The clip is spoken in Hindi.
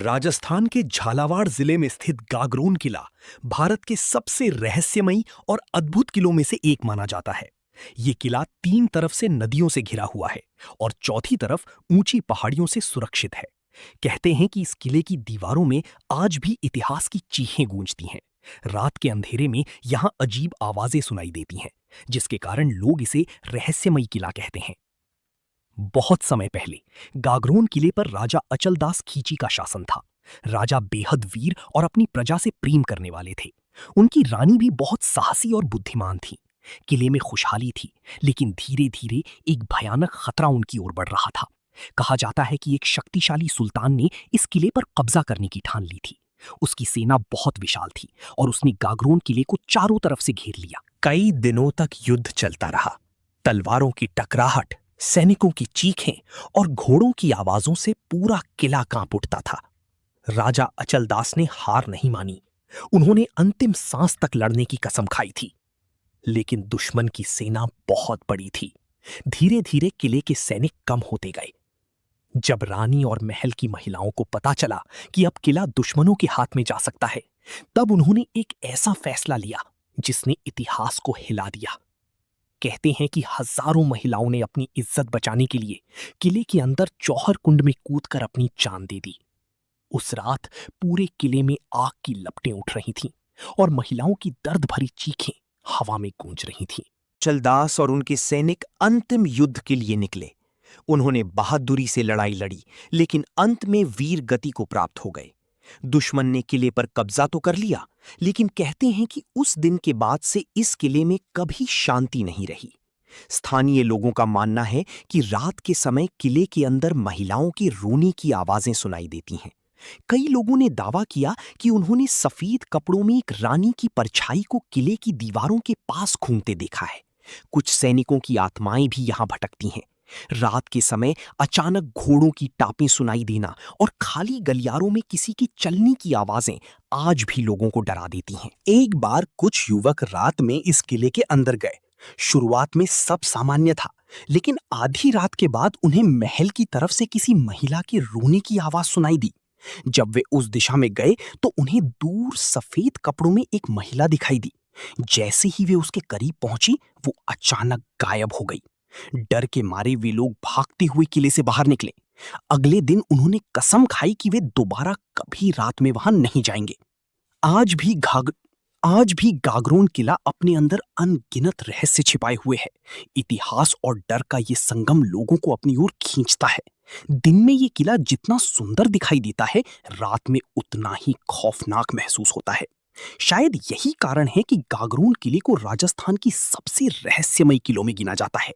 राजस्थान के झालावाड़ जिले में स्थित गागरोन किला भारत के सबसे रहस्यमयी और अद्भुत किलों में से एक माना जाता है। ये किला तीन तरफ से नदियों से घिरा हुआ है और चौथी तरफ ऊंची पहाड़ियों से सुरक्षित है। कहते हैं कि इस किले की दीवारों में आज भी इतिहास की चीखें गूंजती हैं। रात के अंधेरे में यहाँ अजीब आवाजें सुनाई देती हैं, जिसके कारण लोग इसे रहस्यमयी किला कहते हैं। बहुत समय पहले गागरोन किले पर राजा अचलदास खींची का शासन था। राजा बेहद वीर और अपनी प्रजा से प्रेम करने वाले थे। उनकी रानी भी बहुत साहसी और बुद्धिमान थी। किले में खुशहाली थी, लेकिन धीरे धीरे एक भयानक खतरा उनकी ओर बढ़ रहा था। कहा जाता है कि एक शक्तिशाली सुल्तान ने इस किले पर कब्जा करने की ठान ली थी। उसकी सेना बहुत विशाल थी और उसने गागरोन किले को चारों तरफ से घेर लिया। कई दिनों तक युद्ध चलता रहा। तलवारों की टकराहट, सैनिकों की चीखें और घोड़ों की आवाजों से पूरा किला कांप उठता था। राजा अचलदास ने हार नहीं मानी। उन्होंने अंतिम सांस तक लड़ने की कसम खाई थी। लेकिन दुश्मन की सेना बहुत बड़ी थी। धीरे धीरे किले के सैनिक कम होते गए। जब रानी और महल की महिलाओं को पता चला कि अब किला दुश्मनों के हाथ में जा सकता है, तब उन्होंने एक ऐसा फैसला लिया जिसने इतिहास को हिला दिया। कहते हैं कि हजारों महिलाओं ने अपनी इज्जत बचाने के लिए किले के अंदर जौहर कुंड में कूदकर अपनी जान दे दी। उस रात पूरे किले में आग की लपटें उठ रही थीं और महिलाओं की दर्द भरी चीखें हवा में गूंज रही थीं। अचलदास और उनके सैनिक अंतिम युद्ध के लिए निकले। उन्होंने बहादुरी से लड़ाई लड़ी, लेकिन अंत में वीर गति को प्राप्त हो गए। दुश्मन ने किले पर कब्जा तो कर लिया, लेकिन कहते हैं कि उस दिन के बाद से इस किले में कभी शांति नहीं रही। स्थानीय लोगों का मानना है कि रात के समय किले के अंदर महिलाओं के रोने की आवाजें सुनाई देती हैं। कई लोगों ने दावा किया कि उन्होंने सफेद कपड़ों में एक रानी की परछाई को किले की दीवारों के पास घूमते देखा है। कुछ सैनिकों की आत्माएं भी यहां भटकती हैं। रात के समय अचानक घोड़ों की टापें सुनाई देना और खाली गलियारों में किसी की चलने की आवाजें आज भी लोगों को डरा देती हैं। एक बार कुछ युवक रात में इस किले के अंदर गए। शुरुआत में सब सामान्य था, लेकिन आधी रात के बाद उन्हें महल की तरफ से किसी महिला के रोने की आवाज सुनाई दी। जब वे उस दिशा में गए तो उन्हें दूर सफेद कपड़ों में एक महिला दिखाई दी। जैसे ही वे उसके करीब पहुंची, वो अचानक गायब हो गई। डर के मारे वे लोग भागते हुए किले से बाहर निकले। अगले दिन उन्होंने कसम खाई कि वे दोबारा कभी रात में वहां नहीं जाएंगे। आज भी गागरोन किला अपने अंदर अनगिनत रहस्य छिपाए हुए है। इतिहास और डर का ये संगम लोगों को अपनी ओर खींचता है। दिन में ये किला जितना सुंदर दिखाई देता है, रात में उतना ही खौफनाक महसूस होता है। शायद यही कारण है कि गागरोन किले को राजस्थान की सबसे रहस्यमयी किलों में गिना जाता है।